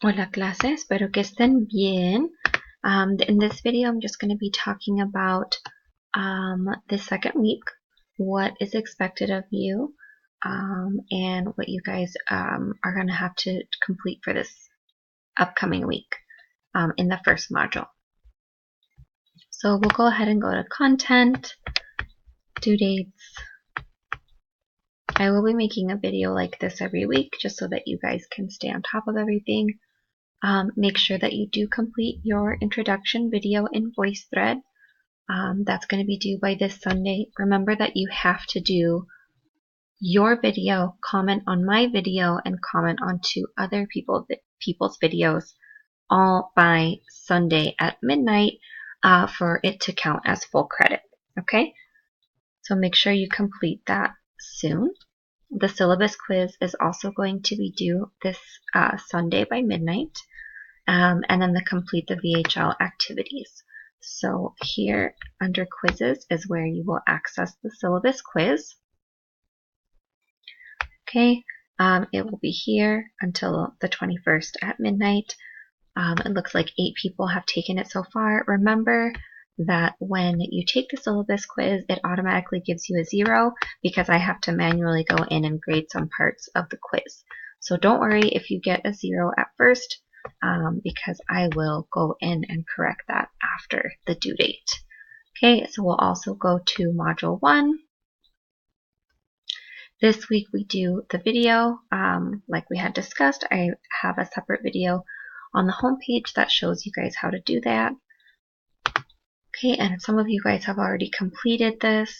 Hola clase, espero que estén bien. In this video, I'm just going to be talking about the second week, what is expected of you, and what you guys are going to have to complete for this upcoming week in the first module. So we'll go ahead and go to content, due dates. I will be making a video like this every week just so that you guys can stay on top of everything. Make sure that you do complete your introduction video in VoiceThread. That's going to be due by this Sunday. Remember that you have to do your video, comment on my video, and comment on two other people's videos all by Sunday at midnight for it to count as full credit. Okay? So make sure you complete that soon. The syllabus quiz is also going to be due this Sunday by midnight. And then complete the VHL activities. So here under quizzes is where you will access the syllabus quiz. Okay, it will be here until the 21st at midnight. It looks like 8 people have taken it so far. Remember that when you take the syllabus quiz, it automatically gives you a 0 because I have to manually go in and grade some parts of the quiz. So don't worry if you get a 0 at first. Because I will go in and correct that after the due date. Okay, so we'll also go to Module 1. This week we do the video. Like we had discussed, I have a separate video on the home page that shows you guys how to do that. Okay, and some of you guys have already completed this.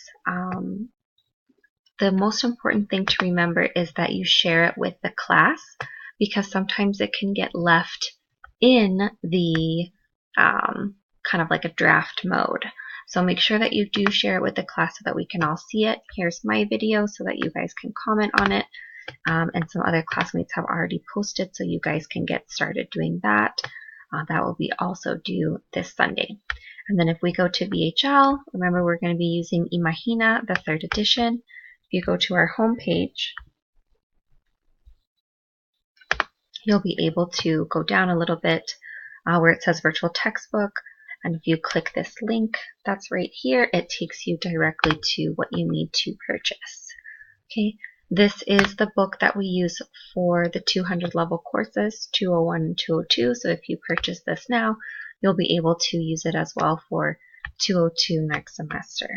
The most important thing to remember is that you share it with the class, because sometimes it can get left in the kind of like a draft mode. So make sure that you do share it with the class so that we can all see it. Here's my video so that you guys can comment on it. And some other classmates have already posted, so you guys can get started doing that. That will be also due this Sunday. And then if we go to VHL, remember we're going to be using Imagina, the 3rd edition. If you go to our home page, you'll be able to go down a little bit where it says virtual textbook, and if you click this link that's right here, it takes you directly to what you need to purchase. Okay, this is the book that we use for the 200 level courses, 201 and 202, so if you purchase this now, you'll be able to use it as well for 202 next semester.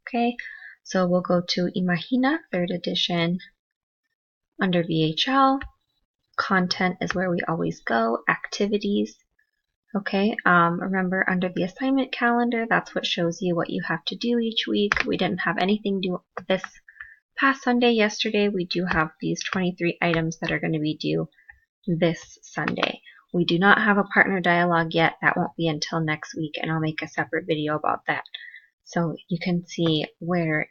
Okay, so we'll go to Imagina, 3rd edition, under VHL. Content is where we always go. Activities. Okay, remember under the assignment calendar, that's what shows you what you have to do each week. We didn't have anything due this past Sunday. Yesterday, we do have these 23 items that are going to be due this Sunday. We do not have a partner dialogue yet. That won't be until next week, and I'll make a separate video about that. So you can see where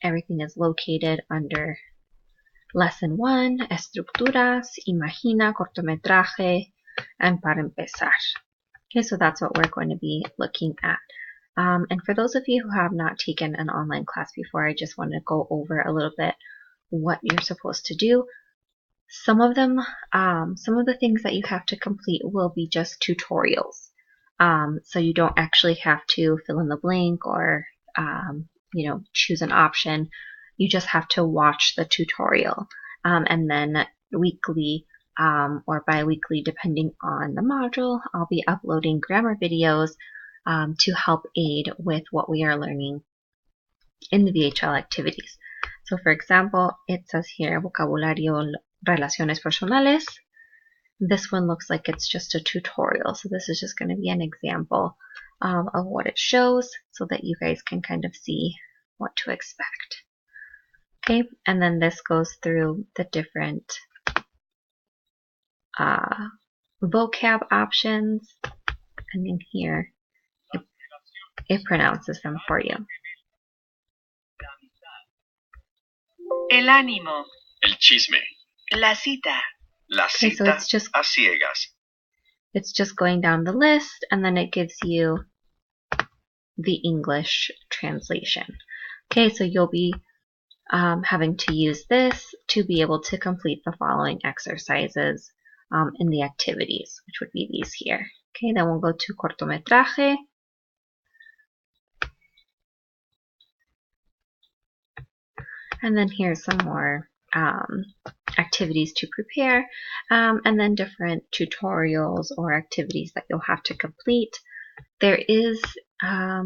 everything is located under Lesson 1, Estructuras, Imagina, Cortometraje, and Para Empezar. Okay, so that's what we're going to be looking at. And for those of you who have not taken an online class before, I just want to go over a little bit what you're supposed to do. Some of them, some of the things that you have to complete will be just tutorials. So you don't actually have to fill in the blank or, choose an option. You just have to watch the tutorial. And then weekly or bi-weekly, depending on the module, I'll be uploading grammar videos to help aid with what we are learning in the VHL activities. So for example, it says here, vocabulario relaciones personales. This one looks like it's just a tutorial. So this is just going to be an example of what it shows so that you guys can kind of see what to expect. Okay, and then this goes through the different vocab options, and in here it pronounces them for you. El ánimo. El chisme. La cita. La cita a ciegas. It's just going down the list, and then it gives you the English translation. Okay, so you'll be having to use this to be able to complete the following exercises in the activities, which would be these here. Okay, then we'll go to cortometraje. And then here's some more activities to prepare, and then different tutorials or activities that you'll have to complete. There is, I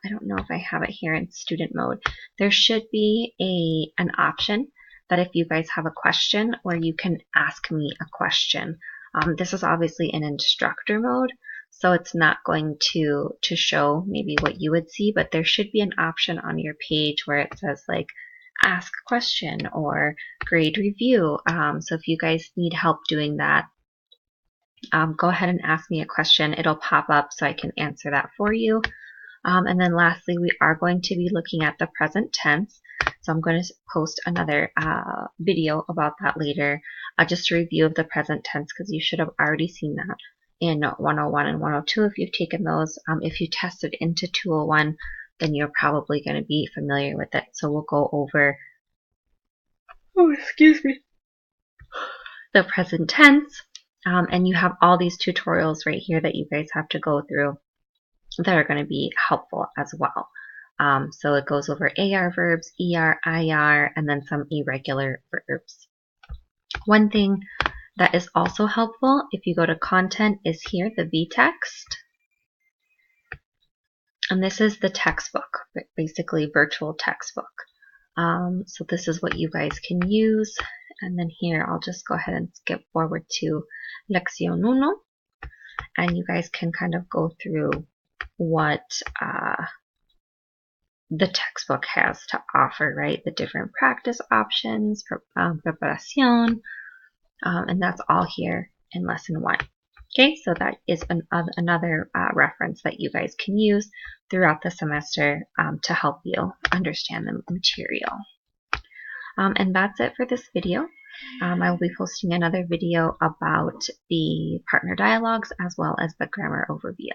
don't know if I have it here in student mode, there should be an option that if you guys have a question, where you can ask me a question. This is obviously in instructor mode, so it's not going to show maybe what you would see, but there should be an option on your page where it says like ask a question or grade review. So if you guys need help doing that, go ahead and ask me a question. It'll pop up so I can answer that for you. And then lastly, we are going to be looking at the present tense. So I'm going to post another video about that later, just a review of the present tense, because you should have already seen that in 101 and 102 if you've taken those. If you tested into 201, then you're probably going to be familiar with it. So we'll go over, the present tense. And you have all these tutorials right here that you guys have to go through that are going to be helpful as well. So it goes over AR verbs, ER, IR, and then some irregular verbs. One thing that is also helpful, if you go to content, is here, the v-text. And this is the textbook, basically virtual textbook. So this is what you guys can use. And then here, I'll just go ahead and skip forward to Lección 1. And you guys can kind of go through what the textbook has to offer, right? The different practice options, preparación, and that's all here in lesson 1. Okay, so that is another reference that you guys can use throughout the semester to help you understand the material. And that's it for this video. I will be posting another video about the partner dialogues as well as the grammar overview.